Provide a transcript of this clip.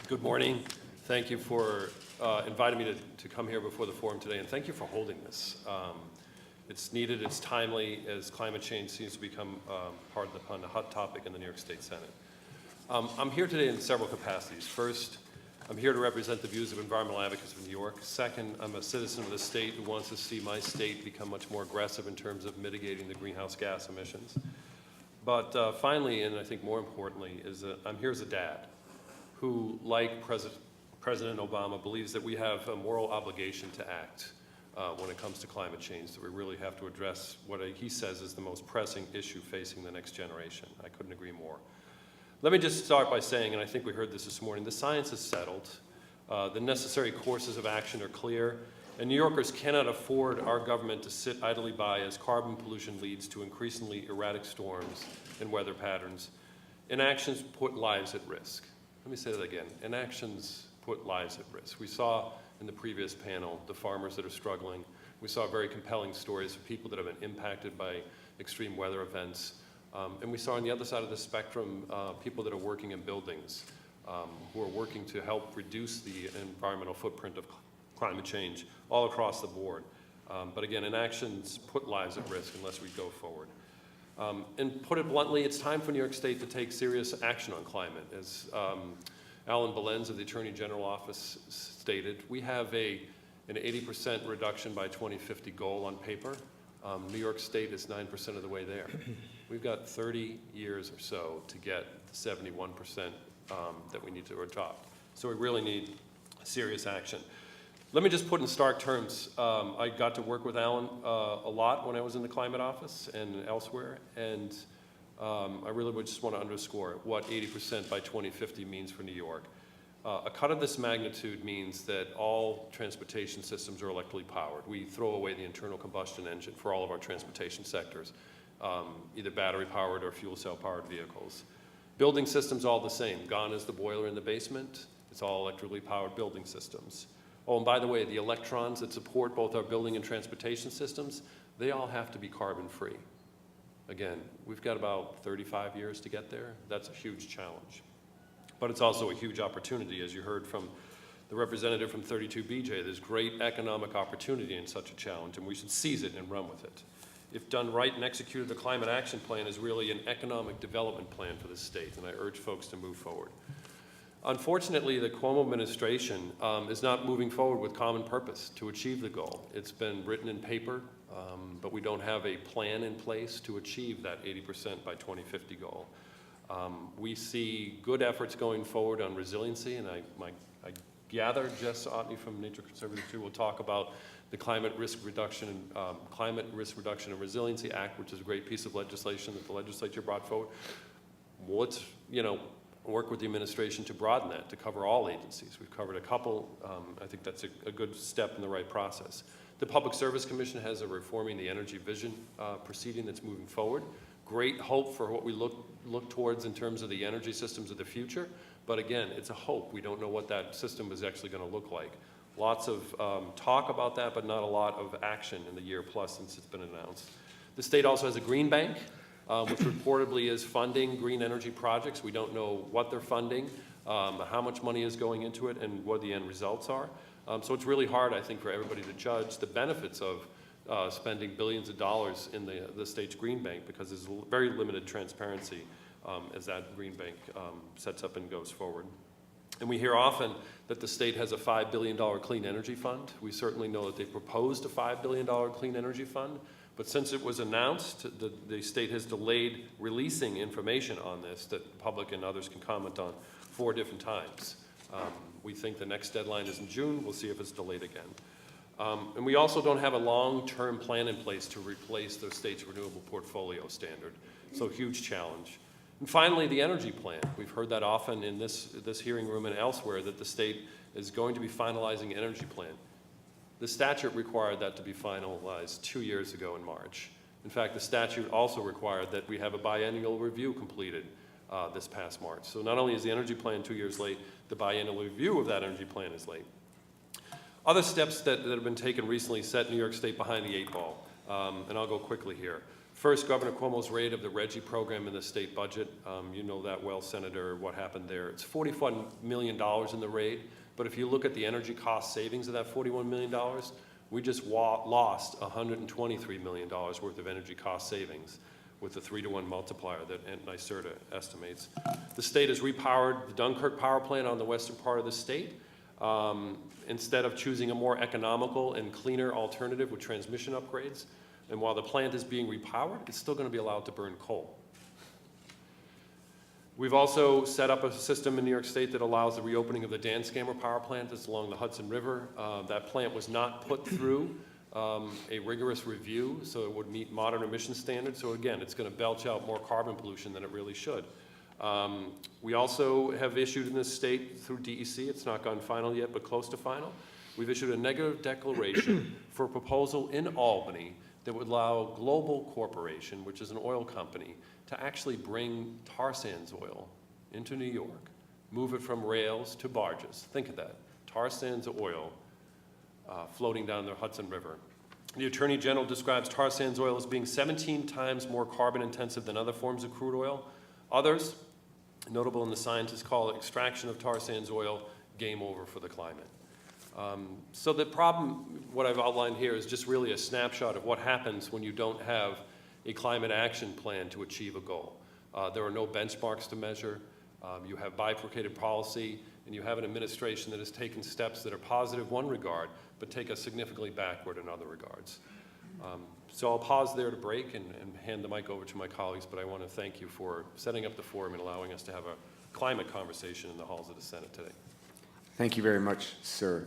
Good morning. Thank you for inviting me to come here before the forum today, and thank you for holding this. It's needed, it's timely, as climate change seems to become part of the hot topic in the New York State Senate. I'm here today in several capacities. First, I'm here to represent the views of environmental advocates of New York. Second, I'm a citizen of the state who wants to see my state become much more aggressive in terms of mitigating the greenhouse gas emissions. But finally, and I think more importantly, is that I'm here as a dad who, like President Obama, believes that we have a moral obligation to act when it comes to climate change, that we really have to address what he says is the most pressing issue facing the next generation. I couldn't agree more. Let me just start by saying, and I think we heard this morning, the science is settled, the necessary courses of action are clear, and New Yorkers cannot afford our government to sit idly by as carbon pollution leads to increasingly erratic storms and weather patterns. Inactions put lives at risk. Let me say that again. Inactions put lives at risk. We saw in the previous panel the farmers that are struggling. We saw very compelling stories of people that have been impacted by extreme weather events. And we saw on the other side of the spectrum people that are working in buildings who are working to help reduce the environmental footprint of climate change all across the board. But again, inactions put lives at risk unless we go forward. And put it bluntly, it's time for New York State to take serious action on climate. As Alan Belenz of the Attorney General Office stated, we have an 80% reduction by 2050 goal on paper. New York State is 9% of the way there. We've got 30 years or so to get the 71% that we need to adopt. So we really need serious action. Let me just put in stark terms, I got to work with Alan a lot when I was in the climate office and elsewhere, and I really would just want to underscore what 80% by 2050 means for New York. A cut of this magnitude means that all transportation systems are electrically powered. We throw away the internal combustion engine for all of our transportation sectors, either battery powered or fuel cell powered vehicles. Building systems all the same. Gone is the boiler in the basement. It's all electrically powered building systems. Oh, and by the way, the electrons that support both our building and transportation systems, they all have to be carbon free. Again, we've got about 35 years to get there. That's a huge challenge. But it's also a huge opportunity, as you heard from the representative from 32BJ. There's great economic opportunity in such a challenge, and we should seize it and run with it. If done right and executed, the Climate Action Plan is really an economic development plan for the state, and I urge folks to move forward. Unfortunately, the Cuomo administration is not moving forward with common purpose to achieve the goal. It's been written in paper, but we don't have a plan in place to achieve that 80% by 2050 goal. We see good efforts going forward on resiliency, and I gather Jess Otney from Nature Conservancy will talk about the Climate Risk Reduction and Resiliency Act, which is a great piece of legislation that the legislature brought forward. Well, let's, work with the administration to broaden that, to cover all agencies. We've covered a couple. I think that's a good step in the right process. The Public Service Commission has a Reforming the Energy Vision proceeding that's moving forward. Great hope for what we look towards in terms of the energy systems of the future. But again, it's a hope. We don't know what that system is actually going to look like. Lots of talk about that, but not a lot of action in the year plus since it's been announced. The state also has a green bank, which reportedly is funding green energy projects. We don't know what they're funding, how much money is going into it, and what the end results are. So it's really hard, I think, for everybody to judge the benefits of spending billions of dollars in the state's green bank, because there's very limited transparency as that green bank sets up and goes forward. And we hear often that the state has a $5 billion clean energy fund. We certainly know that they proposed a $5 billion clean energy fund. But since it was announced, the state has delayed releasing information on this that the public and others can comment on 4 different times. We think the next deadline is in June. We'll see if it's delayed again. And we also don't have a long-term plan in place to replace the state's renewable portfolio standard. So huge challenge. And finally, the energy plan. We've heard that often in this hearing room and elsewhere, that the state is going to be finalizing an energy plan. The statute required that to be finalized 2 years ago in March. In fact, the statute also required that we have a biennial review completed this past March. So not only is the energy plan 2 years late, the biennial review of that energy plan is late. Other steps that have been taken recently set New York State behind the 8 ball, and I'll go quickly here. First, Governor Cuomo's rate of the RGGI program in the state budget. You know that well, Senator, what happened there. It's $41 million in the rate, but if you look at the energy cost savings of that $41 million, we just lost $123 million worth of energy cost savings with the 3-to-1 multiplier that NYSERDA estimates. The state has repowered the Dunkirk power plant on the western part of the state. Instead of choosing a more economical and cleaner alternative with transmission upgrades. And while the plant is being repowered, it's still going to be allowed to burn coal. We've also set up a system in New York State that allows the reopening of the Dan-Scammer power plant that's along the Hudson River. That plant was not put through a rigorous review, so it would meet modern emission standards. So again, it's going to belch out more carbon pollution than it really should. We also have issued in this state through DEC, it's not gone final yet, but close to final. We've issued a negative declaration for a proposal in Albany that would allow Global Corporation, which is an oil company, to actually bring tar sands oil into New York, move it from rails to barges. Think of that, tar sands oil floating down the Hudson River. The Attorney General describes tar sands oil as being 17 times more carbon intensive than other forms of crude oil. Others, notable in the scientists, call it extraction of tar sands oil game over for the climate. So the problem, what I've outlined here, is just really a snapshot of what happens when you don't have a climate action plan to achieve a goal. There are no benchmarks to measure. You have bifurcated policy, and you have an administration that has taken steps that are positive in one regard, but take us significantly backward in other regards. So I'll pause there to break and hand the mic over to my colleagues, but I want to thank you for setting up the forum and allowing us to have a climate conversation in the halls of the Senate today. Thank you very much, sir.